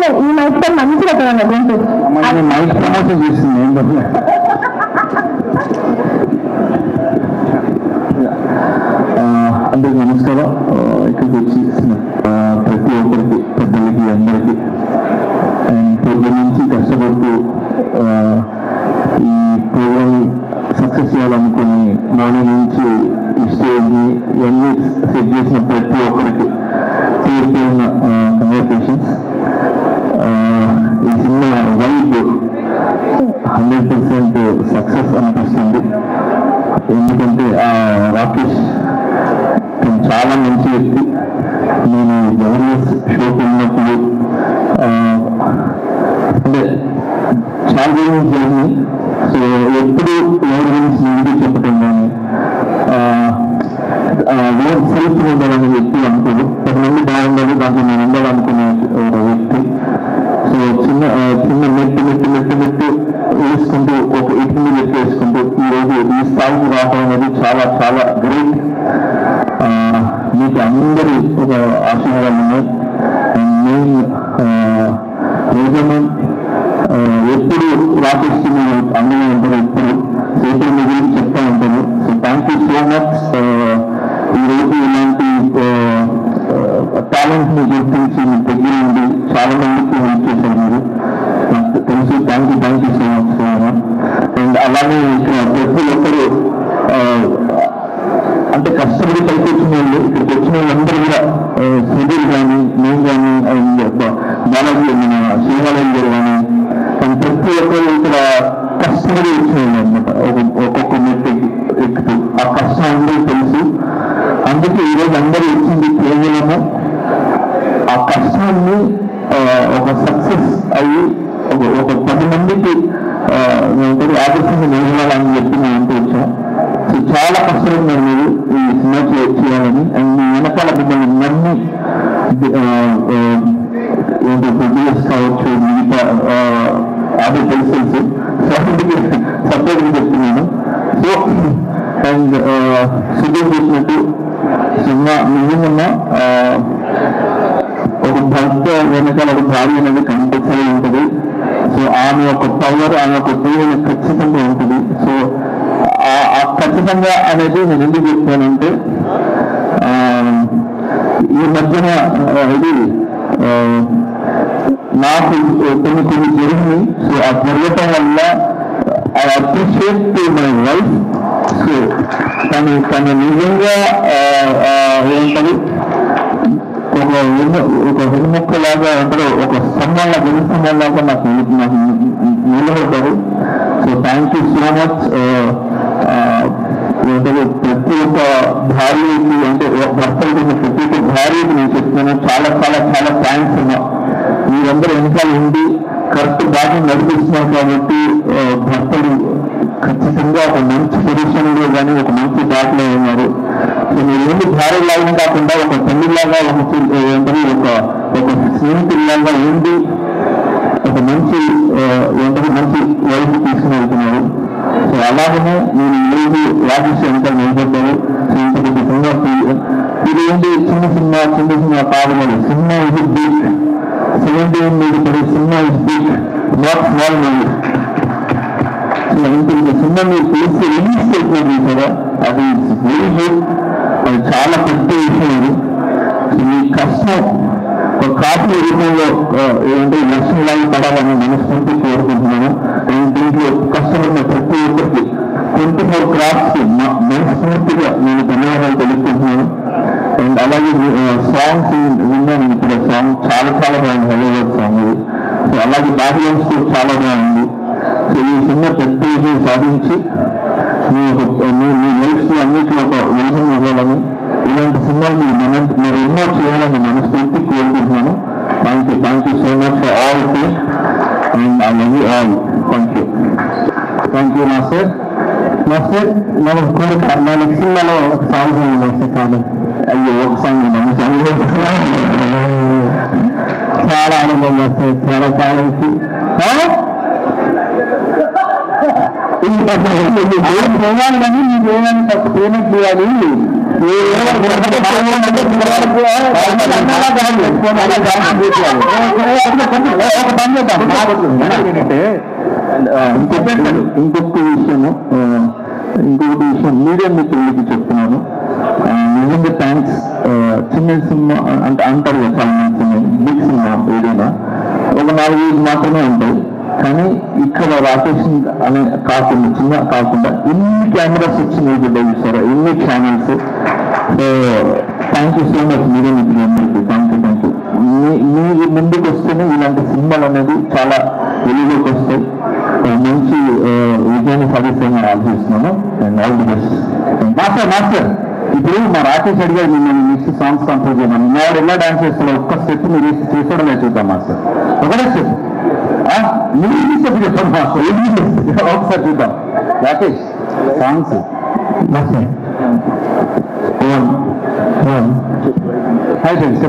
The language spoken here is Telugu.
చెప్పండి ఈ మైక్ తో మంచిగా గొంతు మైక్ ప్రమోషన్ చేస్తుంది అందరికి నమస్కారం. ఇక్కడికి వచ్చి ప్రతి ఒక్కరికి పెద్దలకి అందరికీ అండ్ పొద్దున్న నుంచి కష్టపడుతూ ఈ ప్రోగ్రామ్ సక్సెస్ చేయాలనుకుని మార్నింగ్ నుంచి ఈ స్టేజ్ని ఇవన్నీ సెట్ చేసిన ప్రతి ఒక్కరికి తీరిపోయిన కంగ్రాచులేషన్స్. ఈ సినిమా వైబ్ 100% సక్సెస్ అనిపిస్తుంది. ఎందుకంటే రాకేష్ చాలా మంచి వ్యక్తి. నేను జబర్దస్త్ షోకి ఉన్నప్పుడు అంటే చాలా రోజులు జరిగింది. సో ఎప్పుడు ఎవరి గురించి ముందు చెప్పడం కానీ సెల్ఫ్ ఉండాలని వ్యక్తి అనుకోడు. 10 మంది బాగుండాలి దాంట్లో నేను ఉండాలనుకునే వ్యక్తి. సో చిన్న చిన్న మెట్టు వేసుకుంటూ ఒక ఇటుని మెట్టు వేసుకుంటూ ఈరోజు ఈ స్థాయికి రావడం అనేది చాలా చాలా గ్రేట్. మీకు అందరూ ఒక ఆశీర్వాదాలు ఉన్నాయి. నేను నిజమే ఎప్పుడు రాకేష్ అందరూ ఉంటారు, ఎప్పుడు మీ గురించి చెప్తా ఉంటాను. So thank you so much. ఈరోజు ఇలాంటి టాలెంట్ ని గుర్తించి మీ దగ్గర నుండి చాలా మందికి హెల్ప్ చేశారు మీరు. నాకు తెలుసు. Thank you so much. And అలాగే ఇక్కడ ప్రతి ఒక్కరు అంటే కష్టపడి పైకి వచ్చిన వాళ్ళు, ఇక్కడికి వచ్చిన వాళ్ళందరూ కూడా సుధీర్ కానీ నేను కానీ అండ్ బాలాజీ మన శివాలయం గారు కానీ అండ్ ప్రతి ఒక్కరు ఇక్కడ కష్టపడి వచ్చిన వాళ్ళు అనమాట. ఒక్కొక్క మెట్టు ఎక్కుతూ ఆ కష్టం అందరూ తెలుసు. అందుకే ఈరోజు అందరూ వచ్చింది కేవలము ఆ కష్టాన్ని ఒక సక్సెస్ అయ్యి ఒక 10 మందికి ఆదర్శంగా నిలవాలని చెప్పి మేము అంటూ వచ్చాం. సో చాలా కష్టపడినారు మీరు ఈ సినిమా చేయాలని. అండ్ మీ వెనకాల మిమ్మల్ని నమ్మి ప్రొడ్యూస్ కావచ్చు, మిగతా అదే తెలుసు. సో అందుకే సపరేట్గా చెప్తున్నాను. సో అండ్ సుధీర్ చేసినట్టు సినిమా నిజంగా ఒక భర్త వెనకాల ఒక భార్య అనేది కంపల్సరీ ఉంటుంది. సో ఆమె ఒక పవర్, ఆమె ఒక తీవ్ర ఖచ్చితంగా ఉంటుంది. సో ఆ ఖచ్చితంగా అనేది నేను ఎందుకు చెప్తానంటే ఈ మధ్యన ఇది నాకు కొన్ని జరిగింది. సో ఆ జరగటం వల్ల I appreciate to my wife. So తను నిజంగా ఏంటది ఒక వెనుముక్కలాగా అంటారు, ఒక స్తంభంలా గెలుస్తంభంలాగా నాకు నిలబడ్డారు. So thank you so much. ప్రతి ఒక్క భార్యకి అంటే భర్తకి ప్రతి ఒక్క భార్యకి నేను చెప్తున్నాను చాలా చాలా చాలా థ్యాంక్స్ అన్నా. మీరందరూ వెనకాల ఉండి కరెక్ట్ బాగా నడిపిస్తున్నారు కాబట్టి భర్తలు ఖచ్చితంగా ఒక మంచి పొజిషన్లో కానీ ఒక మంచి దాటిలో ఉన్నారు. సో మీరు ఏంటి భార్యలాగా కాకుండా ఒక తల్లిలాగా ఒక స్నేహితుల్లాగా ఉండి ఒక మంచి మంచి వైపు తీసుకుని వెళ్తున్నారు. సో అలాగనే మీరు ఈరోజు రాజేష్ ఎంత నిలబడ్డారు. ఇది ఏంటి చిన్న సినిమా కాదు. సినిమా ఇది big. 17 million cinema is big, not small movie. Cinema మీరు తెలిసి రిలీజ్ చేసినది కదా, అది వెరీ గుడ్. అది చాలా పెద్ద విషయం. అది మీ కష్టం ఒక కాపీ రూపంలో ఏంటంటే లక్ష్యంలాగా పడాలని మనస్ఫూర్తి కోరుకుంటున్నాను. దీంట్లో కష్టపడిన ప్రతి ఒక్కరికి 24 క్రాఫ్ట్స్ మనస్ఫూర్తిగా నేను ధన్యవాదాలు తెలుపుకుంటున్నాను. అండ్ అలాగే సాంగ్స్ విన్నాను. ఇక్కడ సాంగ్ చాలా చాలా బాగుంది, హైదరాబాద్ సాంగ్. సో అలాగే బ్యాక్గ్రౌండ్స్ కూడా చాలా బాగుంది. సో ఈ సినిమా పెద్ద విజయం సాధించి మీ లైఫ్స్ అన్నింటిలో ఒక విజయం ఇవ్వాలని, ఇలాంటి సినిమాలు మీరు ఎన్నో చేయాలని మనస్ఫూర్తి కోరుకుంటున్నాను. Thank you so much for all things and I love you all. Thank you master. మన కోరిక మన సినిమాలో ఒక సాంగ్ ఉంది కాదు. అయ్యో ఒక సాంగ్ చాలా ఆనందం వస్తుంది. చాలా కాలంకి ప్రోగ్రాం కానీ మీ ప్రోగ్రాం పేమెంట్ చేయాలి. ఇంకొకటి విషయం మీడియా మిత్రులకి చెప్తున్నాను. నిజంగా థ్యాంక్స్. చిన్న సినిమా అంటే అంటారు కదా, చాలా మంది బిగ్ సినిమా ఏదైనా ఒక 4 రోజులు మాత్రమే ఉంటాయి. కానీ ఇక్కడ రాకేష్ అనే కాకుండా చిన్న కాకుండా ఎన్ని కెమెరాస్ వచ్చినాయి చూసారా, ఎన్ని channels. So thank you so much media మిత్రులందరికీ. Thank you. మీరు ముందుకు వస్తేనే ఇలాంటి సినిమాలు అనేది చాలా వెలుగులోకి వస్తాయి, మంచి విజయాన్ని సాధిస్తామని ఆలోచిస్తున్నాను. And all the best. Master ఇప్పుడు మా రాకేష్ అడిగారు మిమ్మల్ని నెక్స్ట్ సాంగ్స్ కంపోజ్ చేయమని. నేను ఎలా డాన్స్ చేస్తారో ఒక్క స్టెప్ మీరు చేసుకోవడమే చూద్దాం మాస్టర్. ఒకటే స్టెప్ మీరు స్టెప్ చెప్పండి మాస్టర్, ఒకసారి చూద్దాం. Rakesh songs master. Hi friends.